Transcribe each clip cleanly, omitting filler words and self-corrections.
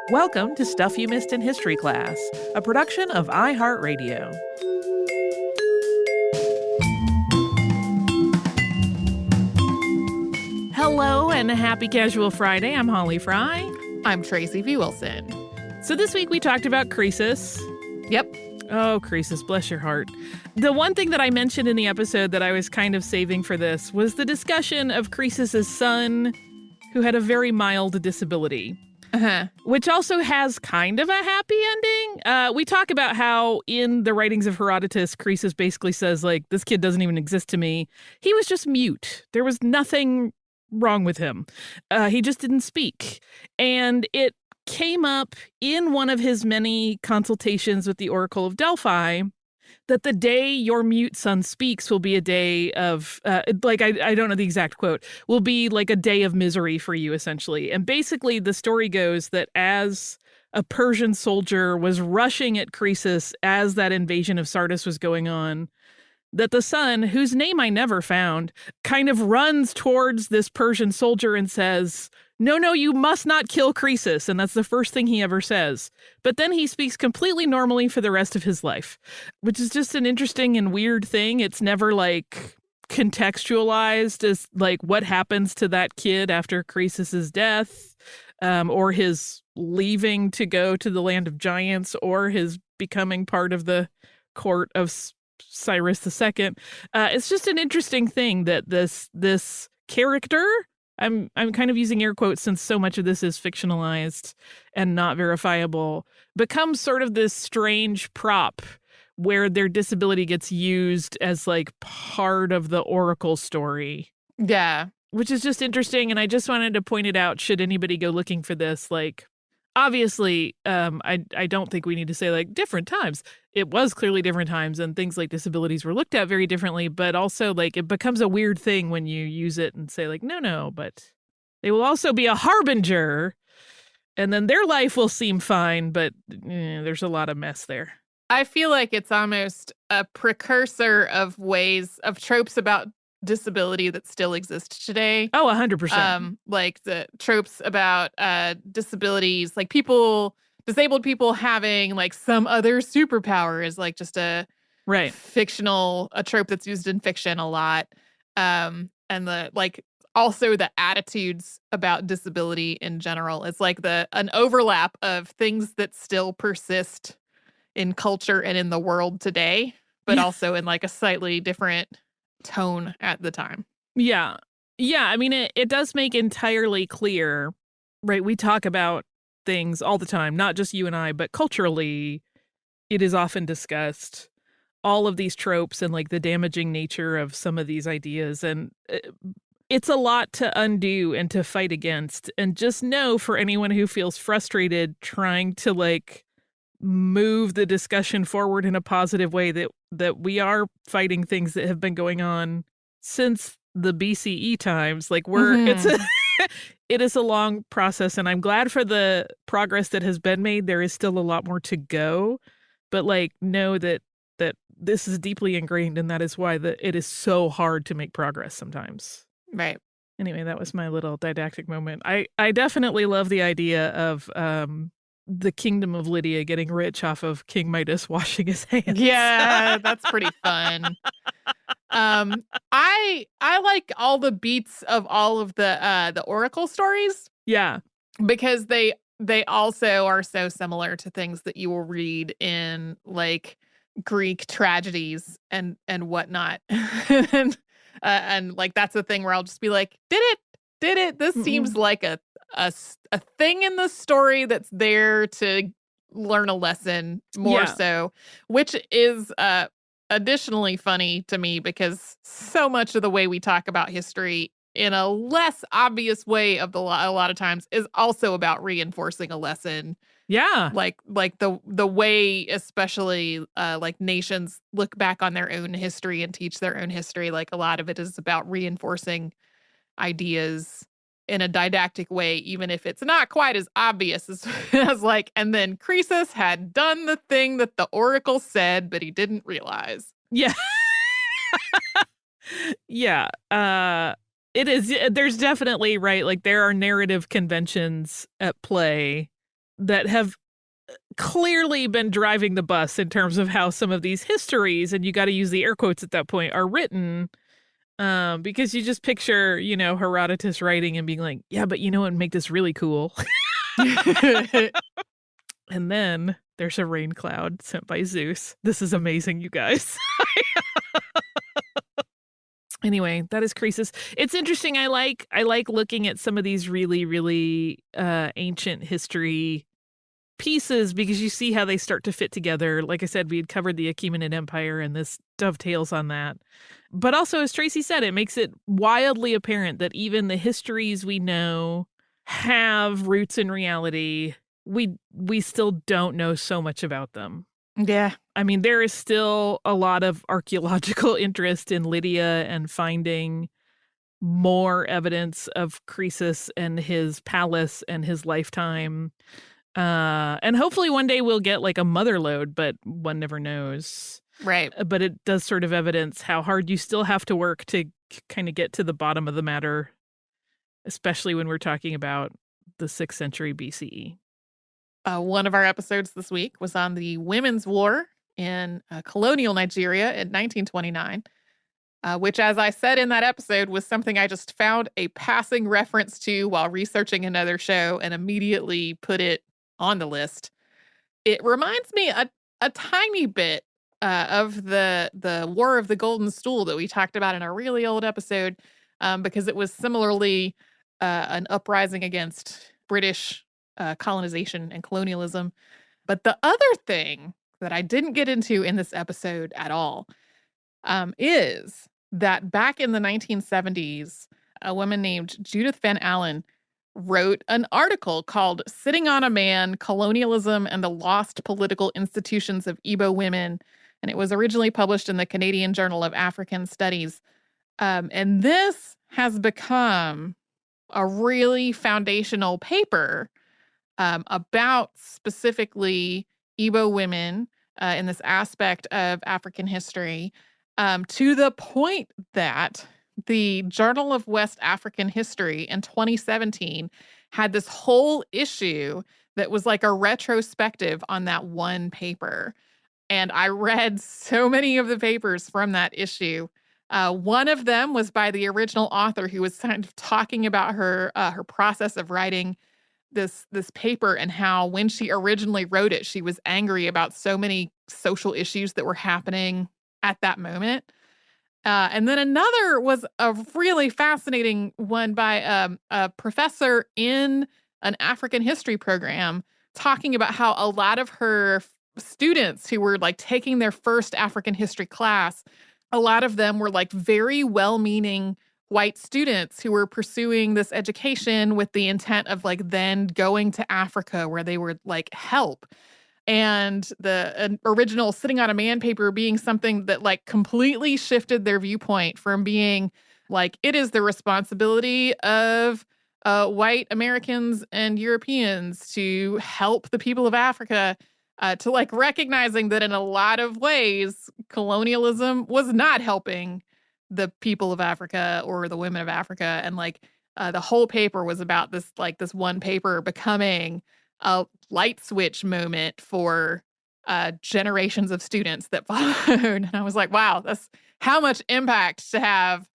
Welcome to Stuff You Missed in History Class, a production of iHeartRadio. Hello and happy Casual Friday. I'm Holly Fry. I'm Tracy V. Wilson. So this week we talked about Croesus. Yep. Oh, Croesus, bless your heart. The one thing that I mentioned in the episode that I was kind of saving for this was the discussion of Croesus's son, who had a very mild disability. Which also has kind of a happy ending. We talk about how in the writings of Herodotus, Croesus basically says, like, this kid doesn't even exist to me. He was just mute. There was nothing wrong with him. He just didn't speak. And it came up in one of his many consultations with the Oracle of Delphi that the day your mute son speaks will be a day of, I don't know the exact quote, will be like a day of misery for you, essentially. And basically the story goes that as a Persian soldier was rushing at Croesus as that invasion of Sardis was going on, that the son, whose name I never found, kind of runs towards this Persian soldier and says, no, you must not kill Croesus. And that's the first thing he ever says. But then he speaks completely normally for the rest of his life, which is just an interesting and weird thing. It's never like contextualized as like what happens to that kid after Croesus's death, or his leaving to go to the land of giants, or his becoming part of the court of Cyrus II. It's just an interesting thing that this character, I'm kind of using air quotes since so much of this is fictionalized and not verifiable, becomes sort of this strange prop where their disability gets used as like part of the oracle story. Yeah. Which is just interesting. And I just wanted to point it out, should anybody go looking for this. Like, obviously, I don't think we need to say like different times. It was clearly different times and things like disabilities were looked at very differently, but also like it becomes a weird thing when you use it and say like, no, but they will also be a harbinger and then their life will seem fine, but there's a lot of mess there. I feel like it's almost a precursor of tropes about disability that still exist today. Oh, 100%. Like the tropes about disabilities, like disabled people having like some other superpower is like just a trope that's used in fiction a lot. And the like also the attitudes about disability in general. It's like an overlap of things that still persist in culture and in the world today, but also in like a slightly different tone at the time. Yeah. I mean, it does make entirely clear, right? We talk about things all the time, not just you and I, but culturally, it is often discussed, all of these tropes and like the damaging nature of some of these ideas. And it's a lot to undo and to fight against. And just know, for anyone who feels frustrated trying to like move the discussion forward in a positive way, that we are fighting things that have been going on since the BCE times. Like it is a long process, and I'm glad for the progress that has been made. There is still a lot more to go, but like know that this is deeply ingrained, and that is why it is so hard to make progress sometimes. Right. Anyway, that was my little didactic moment. I definitely love the idea of the kingdom of Lydia getting rich off of King Midas washing his hands. Yeah, that's pretty fun. I like all the beats of all of the oracle stories. Yeah, because they also are so similar to things that you will read in like Greek tragedies and whatnot. and like that's the thing where I'll just be like, did it? This seems like a thing in the story that's there to learn a lesson more so, which is additionally funny to me because so much of the way we talk about history in a less obvious way a lot of times is also about reinforcing a lesson. Yeah. Like the way especially like nations look back on their own history and teach their own history, like a lot of it is about reinforcing ideas in a didactic way, even if it's not quite as obvious as like, and then Croesus had done the thing that the oracle said, but he didn't realize. Yeah. Yeah. It is. There's definitely, right, like there are narrative conventions at play that have clearly been driving the bus in terms of how some of these histories, and you got to use the air quotes at that point, are written. Because you just picture, Herodotus writing and being like, yeah, but what would make this really cool? And then there's a rain cloud sent by Zeus. This is amazing, you guys. Anyway, that is Croesus. It's interesting. I like looking at some of these really, really ancient history pieces because you see how they start to fit together. Like I said, we had covered the Achaemenid Empire, and this dovetails on that. But also, as Tracy said, it makes it wildly apparent that even the histories we know have roots in reality. We still don't know so much about them. Yeah. I mean, there is still a lot of archaeological interest in Lydia and finding more evidence of Croesus and his palace and his lifetime. And hopefully one day we'll get like a motherlode, but one never knows. Right. But it does sort of evidence how hard you still have to work to kind of get to the bottom of the matter, especially when we're talking about the 6th century BCE. One of our episodes this week was on the Women's War in colonial Nigeria in 1929, which, as I said in that episode, was something I just found a passing reference to while researching another show and immediately put it on the list. It reminds me a tiny bit of the War of the Golden Stool that we talked about in a really old episode, because it was similarly an uprising against British colonization and colonialism. But the other thing that I didn't get into in this episode at all is that back in the 1970s, a woman named Judith Van Allen wrote an article called Sitting on a Man, Colonialism and the Lost Political Institutions of Igbo Women. And it was originally published in the Canadian Journal of African Studies. And this has become a really foundational paper about specifically Igbo women in this aspect of African history, to the point that the Journal of West African History in 2017 had this whole issue that was like a retrospective on that one paper. And I read so many of the papers from that issue. One of them was by the original author, who was kind of talking about her process of writing this paper and how when she originally wrote it, she was angry about so many social issues that were happening at that moment. And then another was a really fascinating one by a professor in an African history program talking about how a lot of her students who were like taking their first African history class, a lot of them were like very well-meaning white students who were pursuing this education with the intent of like then going to Africa where they would like help. And the original Sitting on a Man paper being something that like completely shifted their viewpoint from being like, it is the responsibility of white Americans and Europeans to help the people of Africa, to like recognizing that in a lot of ways, colonialism was not helping the people of Africa or the women of Africa. And like the whole paper was about this, like this one paper becoming a light switch moment for generations of students that followed. And I was like, wow, that's how much impact to have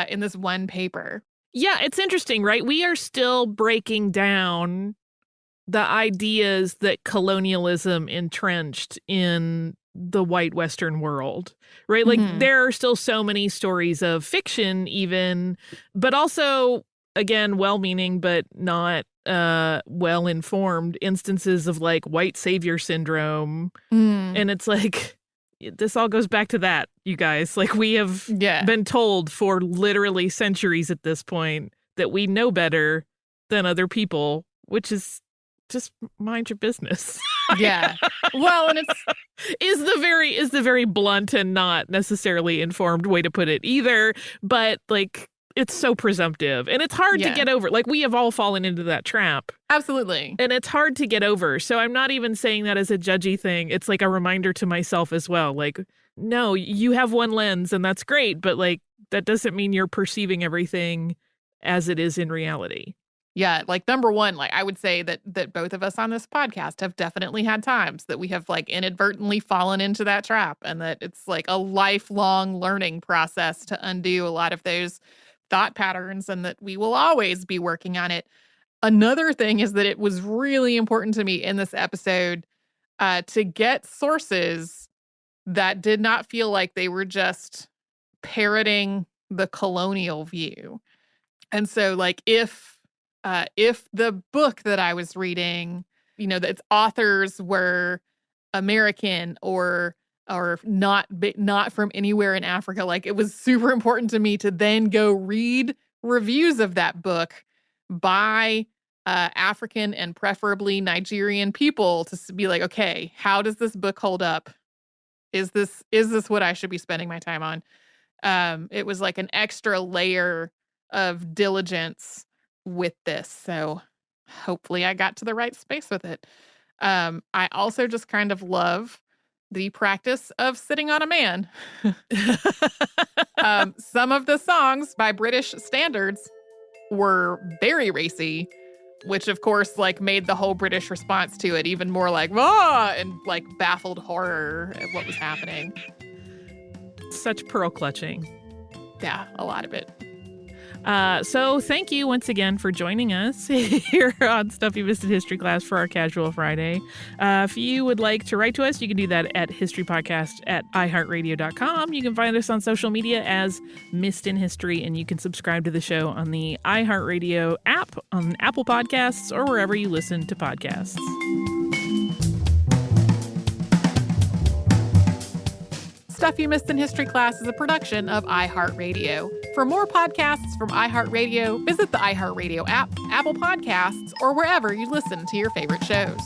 in this one paper. Yeah, it's interesting, right? We are still breaking down the ideas that colonialism entrenched in the white Western world, right? Like there are still so many stories of fiction even, but also, again, well-meaning, but not well-informed instances of like white savior syndrome. And it's like, this all goes back to that, you guys. Like we have been told for literally centuries at this point that we know better than other people, which is just mind your business. Yeah. Well, and it's is the very blunt and not necessarily informed way to put it either. But like, it's so presumptive and it's hard to get over. Like we have all fallen into that trap. Absolutely. And it's hard to get over. So I'm not even saying that as a judgy thing. It's like a reminder to myself as well. Like, no, you have one lens and that's great. But like, that doesn't mean you're perceiving everything as it is in reality. Yeah, like number one, like I would say that both of us on this podcast have definitely had times that we have like inadvertently fallen into that trap, and that it's like a lifelong learning process to undo a lot of those thought patterns, and that we will always be working on it. Another thing is that it was really important to me in this episode to get sources that did not feel like they were just parroting the colonial view. And so like if the book that I was reading, that its authors were American or not from anywhere in Africa, like it was super important to me to then go read reviews of that book by African and preferably Nigerian people to be like, okay, how does this book hold up? Is this what I should be spending my time on? It was like an extra layer of diligence with this. So hopefully I got to the right space with it. I also just kind of love the practice of sitting on a man. Some of the songs by British standards were very racy, which of course like made the whole British response to it even more like, ah, and like baffled horror at what was happening. Such pearl clutching. Yeah, a lot of it. So thank you once again for joining us here on Stuff You Missed in History Class for our Casual Friday. If you would like to write to us, you can do that at historypodcast@iHeartRadio.com. You can find us on social media as Missed in History, and you can subscribe to the show on the iHeartRadio app, on Apple Podcasts, or wherever you listen to podcasts. Stuff You Missed in History Class is a production of iHeartRadio. For more podcasts from iHeartRadio, visit the iHeartRadio app, Apple Podcasts, or wherever you listen to your favorite shows.